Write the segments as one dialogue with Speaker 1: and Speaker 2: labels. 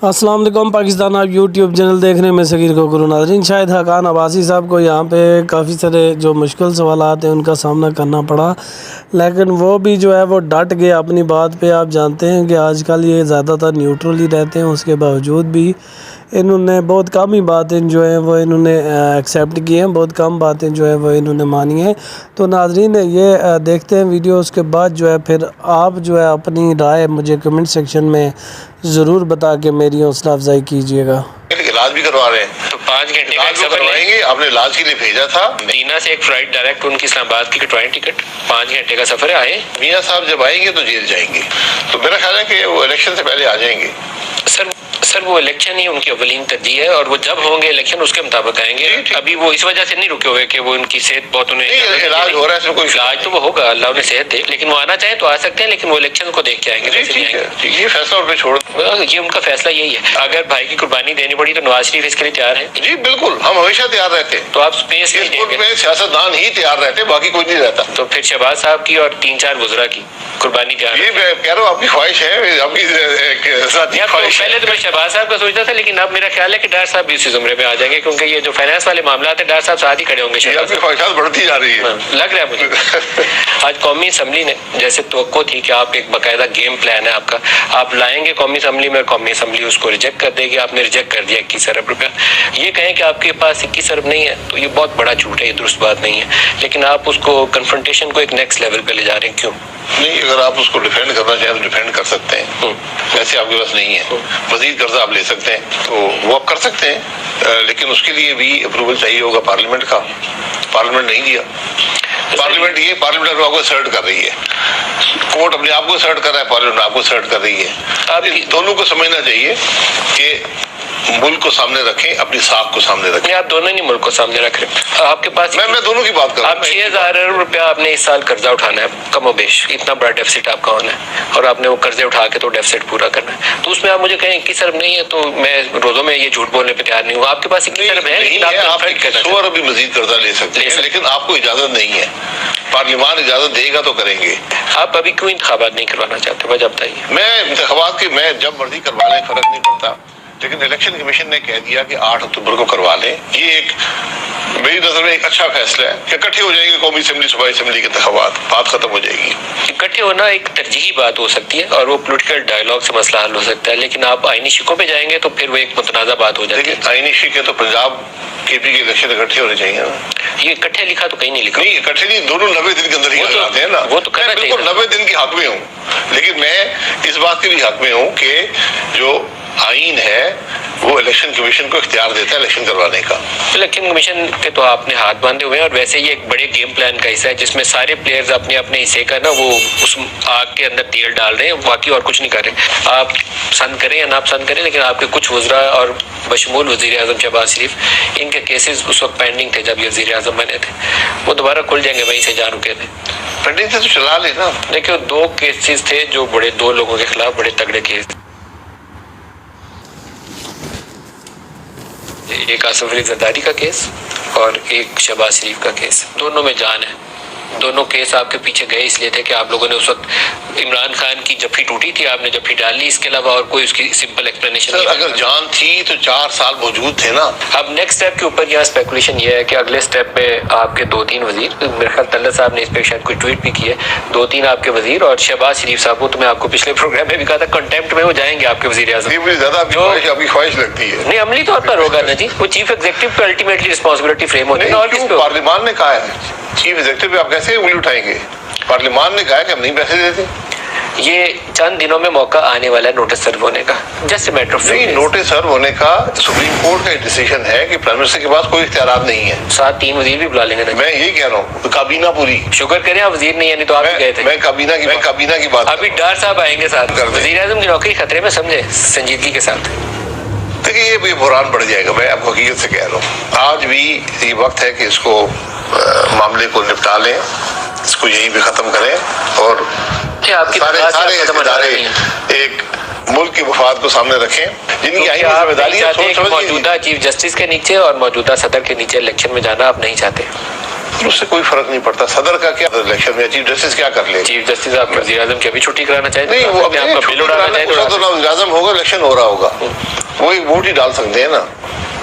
Speaker 1: अस्सलाम वालेकुम पाकिस्तान, आप यूट्यूब चैनल देखने में सगीर को गुरु नाज़रीन। शायद हकान अब्बासी साहब को यहाँ पे काफ़ी सारे जो मुश्किल सवालात हैं उनका सामना करना पड़ा, लेकिन वो भी जो है वो डट गए अपनी बात पे। आप जानते हैं कि आजकल ये ज़्यादातर न्यूट्रल ही रहते हैं, उसके बावजूद भी इन्होंने बहुत कम ही बातें जो हैं वो इन्होंने एक्सेप्ट की हैं, बहुत कम बातें जो है वो इन्होंने मानी हैं। तो नाज़रीन ये देखते हैं वीडियो, उसके बाद जो है फिर आप जो है अपनी राय मुझे कमेंट सेक्शन में ज़रूर बता के मेरी हौसला अफजाई कीजिएगा।
Speaker 2: इलाज भी करवा रहे हैं तो 5 घंटे का सफर करवाएंगे। आपने इलाज के लिए भेजा था, मीना से एक फ्लाइट डायरेक्ट उनकी इस्लामाबाद की कटवाएं टिकट। 5 घंटे का सफर है। आए मीना साहब जब आएंगे तो जेल जाएंगे, तो मेरा ख्याल है कि वो इलेक्शन से पहले आ जाएंगे। सर वो इलेक्शन ही उनकी अवलीन तरजीह है और वो जब होंगे इलेक्शन उसके मुताबिक आएंगे। अभी वो इस वजह से नहीं रुके हुए कि वो उनकी सेहत बहुत उन्हें इलाज हो रहा है, कोई इलाज तो वो होगा, अल्लाह उन्हें सेहत दे, लेकिन वो आना चाहे तो आ सकते हैं, लेकिन वो इलेक्शन को देख के आएंगे। ये फैसला उन पे छोड़, ये उनका फैसला यही है। अगर भाई की कुर्बानी देनी पड़ी तो नवाज शरीफ इसके लिए तैयार है। जी बिल्कुल, हम हमेशा तैयार रहते हैं। तो आप स्पेस में सियासतदान ही तैयार रहते, बाकी कोई नहीं रहता। तो फिर शहबाज साहब की और 3-4 गुजरा की कुर्बानी तैयार। ये कह रहा हूँ आपकी ख्वाहिश है, आपकी पहले तो मैं शहबाज साहब का सोचता था, लेकिन अब मेरा ख्याल है कि डॉक्टर साहब भी इसी जुमरे में आ जाएंगे, क्योंकि ये जो फाइनेंस वाले मामला है डॉक्टर साहब साथ ही खड़े होंगे। आपकी ख्वाहिशात बढ़ती जा रही है, लग रहा है मुझे। आज कौमी असम्बली ने जैसे तवक्को थी कि आप एक बाकायदा गेम प्लान है आपका, आप लाएंगे कौमी असम्बली में, कौमी असम्बली उसको रिजेक्ट कर देगी। आपने रिजेक्ट कर दिया 21 अरब रुपया। ये कहें कि आपके पास 21 अरब नहीं है तो ये बहुत बड़ा झूठ है, ये दुरुस्त बात नहीं है, लेकिन आप उसको कन्फ्रंटेशन को एक नेक्स्ट लेवल पे ले जा रहे हैं। क्यों नहीं? अगर आप उसको डिफेंड करना चाहें तो डिफेंड कर सकते हैं, पैसे आपके पास नहीं है, मजीद कर्जा आप ले सकते हैं तो वो आप कर सकते हैं, लेकिन उसके लिए भी अप्रूवल चाहिए होगा पार्लियामेंट का। पार्लियामेंट नहीं दिया। पार्लियामेंट आपको असर्ट कर रही है, कोर्ट अपने आप को असर्ट कर रहा है, पार्लियामेंट आपको असर्ट कर रही है। आप दोनों को समझना चाहिए कि मुल्क को सामने रखें, अपनी साख को सामने रखें। आप दोनों नहीं मुल्क को सामने रख रहे। आपके पास मैं दोनों की बात कर रहा हूं। आप 6000 अरब रुपया आपने इस साल कर्जा उठाना है, कमोबेश इतना बड़ा डेफिसिट आपका होना है, और आपने वो कर्जे उठा के तो डेफिसिट पूरा करना है। तो उसमें आप मुझे कहें 21 अरब नहीं है तो मैं रोजों में ये झूठ बोलने पे तैयार नहीं हूँ। आपके पास 21 अरब है, लेकिन आप 100 अरब भी मजीद कर्जा ले सकते हैं, लेकिन आपको इजाजत नहीं है। पार्लियामान इजाजत देगा तो करेंगे। आप अभी क्यों इंतखाबात नहीं करवाना चाहते, वजह बताइए। मैं इंतखाबात की मैं जब मर्जी करवा लें, फर्क नहीं पड़ता, लेकिन इलेक्शन कमीशन ने कह दिया कि 8 अक्टूबर को करवा लें। ये एक मेरी नजर में एक अच्छा फैसला है कि इकट्ठे हो जाएंगे कौमी असेंबली, सूबाई असेंबली के इंतखाबात, बात खत्म हो जाएगी। इकट्ठे होना एक तरजीही बात हो सकती है और वो पॉलिटिकल डायलॉग से मसला हल हो सकता है, लेकिन आप आईनी शिकों पे जाएंगे तो फिर वो एक मुतनाज़ा बात हो जाएगी। आईनी शिकें तो पंजाब केपी के इलेक्शन इकट्ठे होने चाहिए ना। ये इकट्ठे लिखा तो कहीं नहीं लिखा। नहीं इकट्ठे नहीं, दोनों 90 दिन के अंदर ही आते हैं ना। वो तो मैं बिल्कुल 90 दिन की हक में हूँ, लेकिन मैं इस बात के भी हक में हूँ कि जो आईन है वो इलेक्शन कमीशन को इख्तियार देता है इलेक्शन करवाने का। इलेक्शन कमीशन के तो आपने हाथ बांधे हुए हैं, और वैसे ये एक बड़े गेम प्लान का हिस्सा है जिसमें सारे प्लेयर्स अपने अपने हिस्से का ना वो उस आग के अंदर तेल डाल रहे हैं, बाकी और कुछ नहीं कर रहे। आप पसंद करें या ना पसंद करें, लेकिन आपके कुछ वज़रा और बशमूल वज़ीर आज़म शहबाज शरीफ, इनके केसेस उस वक्त पेंडिंग थे जब ये वज़ीर आज़म बने थे, वो दोबारा खुल जाएंगे, वहीं से जा रुके थे। पेंडिंग से तो चला लेना। देखिए 2 केसेस थे जो बड़े, 2 लोगों के खिलाफ बड़े तगड़े केस, एक आसिफ अली जरदारी का केस और एक शहबाज शरीफ का केस, दोनों में जान है। दोनों केस आपके पीछे गए इसलिए थे कि आप लोगों ने उस वक्त इमरान खान की जफ्फी टूटी थी, आपने जफ्फी डाल ली, इसके अलावा और कोई उसकी सिंपल एक्सप्लेनेशन नहीं। अगर जान थी तो 4 साल मौजूद थे ना। अब नेक्स्ट स्टेप के ऊपर यहाँ स्पेकुलेशन ये है कि अगले स्टेप पे आपके 2-3 वजीर, मेरे ख्याल तल्ला साहब ने इस पे शायद कोई ट्वीट भी किया, 2-3 आपके वजीर और शहबाज शरीफ साहब को, तो मैं आपको पिछले प्रोग्राम में भी कहा था कंटेम्प्ट में वो जाएंगे आपके वजीर आज़म। आपकी ख्वाहिश लगती है नहीं, अमली तौर पर होगा ना जी, वो चीफ एग्जीक्यूटिव को अल्टीमेटली रिस्पॉन्सिबिलिटी फ्रेम होती है। पार्लियामान ने कहा है, चीफ एग्जीक्यूटिव पे आप कैसे उंगली उठाएंगे? पार्लियामान ने कहा है कि हम नहीं पैसे देते। ये चंद दिनों में मौका आने वाला है नोटिस सर्व होने का, just a matter of fact. नहीं, नोटिस सर्व होने का सुप्रीम कोर्ट का डिसीजन है कि प्राइम मिनिस्टर के पास कोई इख्तियार नहीं है। 3 वजीर भी बुला लेंगे ना। मैं यही कह रहा हूँ, काबीना पूरी शुक्र करें आप वजीर नहीं है, नहीं तो आप गए थे। मैं काबीना की बात, अभी डॉक्टर साहब आएंगे साथ, वजीर आज़म की नौकरी खतरे में, समझे, संजीदगी के साथ। देखिए ये भी बुरान बढ़ जाएगा, मैं आपको हकीकत से कह रहा हूँ। आज भी ये वक्त है कि इसको मामले को निपटा लें, इसको यहीं पे खत्म करें और सारे इदारे एक मुल्क के मफाद को सामने रखें, जिनकी आईनी जिम्मेदारी है। मौजूदा चीफ जस्टिस के नीचे और मौजूदा सदर के नीचे इलेक्शन में जाना आप नहीं चाहते? तो उससे कोई फर्क नहीं पड़ता। सदर का क्या इलेक्शन में चीफ जस्टिस क्या कर ले?
Speaker 3: चीफ जस्टिस आप वज़ीर आज़म की अभी छुट्टी कराना चाहें?
Speaker 2: नहीं, वो अपने
Speaker 3: आपका बिल उड़ाना चाहें
Speaker 2: तो वज़ीर आज़म होगा, इलेक्शन हो रहा होगा, वो एक वोट ही डाल सकते हैं ना।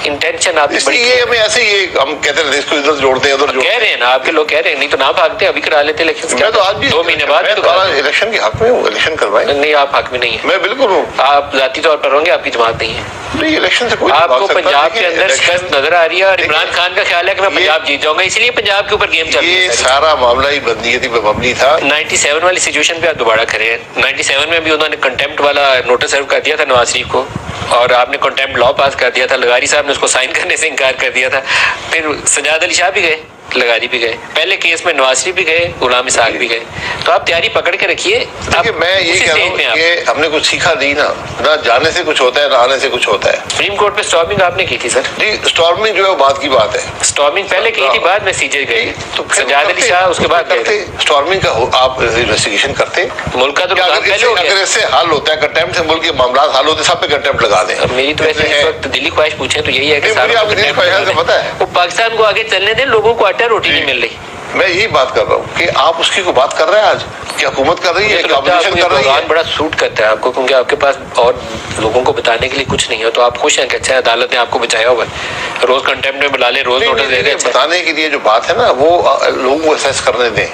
Speaker 3: इंटेंशन आप
Speaker 2: इसलिए ये हमें ऐसे ही हम कहते हैं इसको इधर जोड़ते हैं उधर जोड़ते
Speaker 3: कह रहे हैं ना, आपके लोग कह रहे हैं, नहीं तो ना भागते, अभी करा लेते इलेक्शन।
Speaker 2: मैं तो आज भी
Speaker 3: 2 महीने बाद
Speaker 2: इलेक्शन के हक में हूँ, इलेक्शन करवाएं।
Speaker 3: नहीं, आप हक में नहीं है।
Speaker 2: मैं बिल्कुल हूँ।
Speaker 3: आप जाती तौर पर होंगे, आपकी जमात नहीं है।
Speaker 2: नहीं, इलेक्शन से कोई
Speaker 3: आपको पंजाब के अंदर शिकस्त नजर आ रही है और इमरान खान का ख्याल है कि मैं पंजाब जीत जाऊंगा, इसलिए पंजाब के ऊपर गेम चल रही है।
Speaker 2: ये सारा मामला ही बंदियती पे मबनी था।
Speaker 3: 97 वाली सिचुएशन पे आप दोबारा खड़े हैं। 97 में भी उन्होंने कंटेम्प्ट वाला नोटिस सर्व कर दिया था नवाज शरीफ को, और आपने कंटेम्प्ट लॉ पास कर दिया था। लगारी साहब ने उसको साइन करने से इनकार कर दिया था। फिर सजाद अली शाह भी गए, लगारी भी गए, पहले केस में नवाज शरीफ भी गए, गुलाम इसहाक भी गए। तो आप तैयारी पकड़ के रखिए।
Speaker 2: मैं ये कह रहा हूँ कि हमने कुछ सीखा नहीं ना जाने से कुछ होता है, ना आने से कुछ होता है।
Speaker 3: सुप्रीम कोर्ट पे स्टॉर्मिंग आपने की थी सर?
Speaker 2: जी, स्टॉर्मिंग जो है बात की बात है।
Speaker 3: स्टॉर्मिंग पहले की थी, बाद में सीजे गए, तो सजाद अली शाह उसके बाद गए।
Speaker 2: स्टॉर्मिंग का आप इन्वेस्टिगेशन करते,
Speaker 3: मुल्क का तो पहले हो गया।
Speaker 2: अगर इससे हल होता है, कंटेम्प्ट से मुल्क के मामला हल होते, सब पे कंटेम्प्ट लगा दें।
Speaker 3: मेरी तो ऐसे इस वक्त दिली ख्वाहिश पूछे तो यही है कि
Speaker 2: पता है
Speaker 3: वो पाकिस्तान को आगे चलने दें, लोगों को आटा रोटी नहीं मिल रही।
Speaker 2: मैं यही बात कर रहा हूँ कि आप उसकी को बात कर रहे हैं आज कि हुकूमत कर रही है, ऑपोजिशन कर रही है।
Speaker 3: बड़ा सूट करता है आपको, क्योंकि आपके पास और लोगों को बताने के लिए कुछ नहीं है, तो आप खुश हैं कि अच्छा अदालत ने आपको बचाया हुआ है। रोज कंटेम्प्ट में बुला ले, रोज नोटिस दे रहे हैं।
Speaker 2: बताने के लिए जो बात है ना, वो लोगों को असेस करने दें।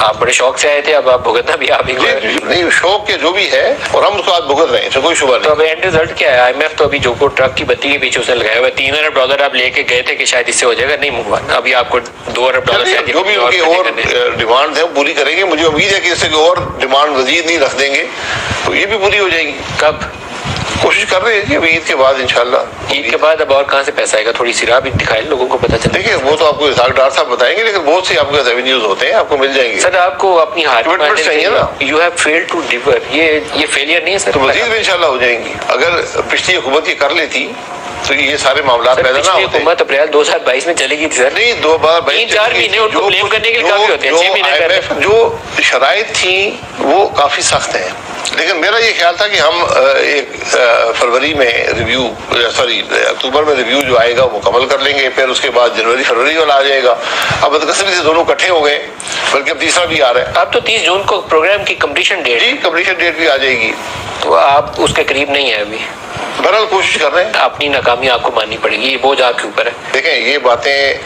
Speaker 3: आप बड़े शौक से आए थे, अब आप भुगतना भी आप ही को।
Speaker 2: नहीं, शौक के जो भी है, और हम उसको आज भुगत रहे हैं, कोई शुबा नहीं।
Speaker 3: तो अब एंड रिजल्ट क्या है? IMF तो अभी जो को ट्रक की बत्ती के पीछे उसने लगाया हुआ है। $3 अरब आप लेके गए थे कि शायद इससे हो जाएगा, नहीं हुआ। अभी आपको $2 अरब
Speaker 2: जो भी उनकी और डिमांड है वो पूरी करेंगे। मुझे उम्मीद है कि इससे और डिमांड मजीद नहीं रख देंगे, तो ये भी पूरी हो जाएगी।
Speaker 3: कब?
Speaker 2: कोशिश कर रहे हैं कि अभी ईद के बाद इंशाल्लाह।
Speaker 3: ईद के बाद अब और कहाँ से पैसा आएगा? थोड़ी सी राह भी दिखाए, लोगों को पता चले।
Speaker 2: देखिए, वो तो आपको डॉक्टर साहब बताएंगे, लेकिन बहुत से आपके रेवेन्यूज होते हैं, आपको मिल जाएंगे।
Speaker 3: सर, आपको अपनी हार
Speaker 2: चाहिए ना।
Speaker 3: You have failed to deliver, ये फेलियर नहीं है सर।
Speaker 2: तो मजीद भी इंशाल्लाह हो जाएंगी। अगर पिछली हुकूमत ये कर लेती तो ये सारे मामला पैदा ना होते।
Speaker 3: हुकूमत अप्रैल 2022 में चलेगी थी सर।
Speaker 2: नहीं, 2022
Speaker 3: 3-4 महीने उनको ब्लेम करने के लिए काफी होते हैं। 6 महीने
Speaker 2: जो शराइत थी वो काफी सख्त है, लेकिन मेरा ये ख्याल था कि हम फरवरी में रिव्यू, अक्टूबर में रिव्यू जो आएगा वो मुकम्मल कर लेंगे, फिर उसके बाद जनवरी फरवरी वाला आ जाएगा। अब बदकिस्मती से दोनों इकट्ठे हो गए, बल्कि अब तीसरा भी आ रहा है।
Speaker 3: अब तो 30 जून को प्रोग्राम की कंप्लीशन डेट।
Speaker 2: जी, कंप्लीशन डेट भी आ जाएगी,
Speaker 3: तो आप उसके करीब नहीं है अभी।
Speaker 2: बहरहाल कोशिश कर रहे हैं।
Speaker 3: अपनी नाकामी आपको माननी पड़ेगी, ये बोझ आपके ऊपर है।
Speaker 2: देखें, ये बातें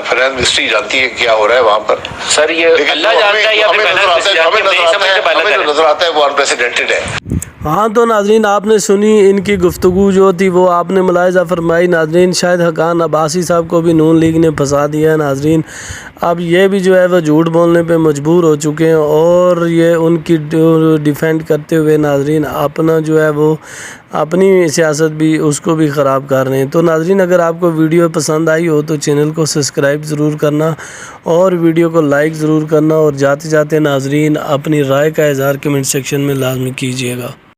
Speaker 2: फाइनेंस मिनिस्ट्री जानती है क्या हो रहा है वहाँ पर।
Speaker 3: सर, ये अल्लाह जानता है या फिर
Speaker 2: हमें नजर आता है वो अनप्रेसिडेंटेड है।
Speaker 1: हाँ, तो नाजरीन आपने सुनी इनकी गुफ्तगू जो थी वो आपने मुलाहिज़ा फरमाई। नाजरीन, शायद हकान अब्बासी साहब को भी नून लीग ने फंसा दिया है। नाजरीन, अब ये भी जो है वो झूठ बोलने पे मजबूर हो चुके हैं, और ये उनकी डिफेंड करते हुए नाजरीन अपना जो है वो अपनी सियासत भी उसको भी ख़राब कर रहे हैं। तो नाजरीन, अगर आपको वीडियो पसंद आई हो तो चैनल को सब्सक्राइब ज़रूर करना और वीडियो को लाइक ज़रूर करना, और जाते जाते नाजरीन अपनी राय का इज़हार कमेंट सेक्शन में लाजमी कीजिएगा।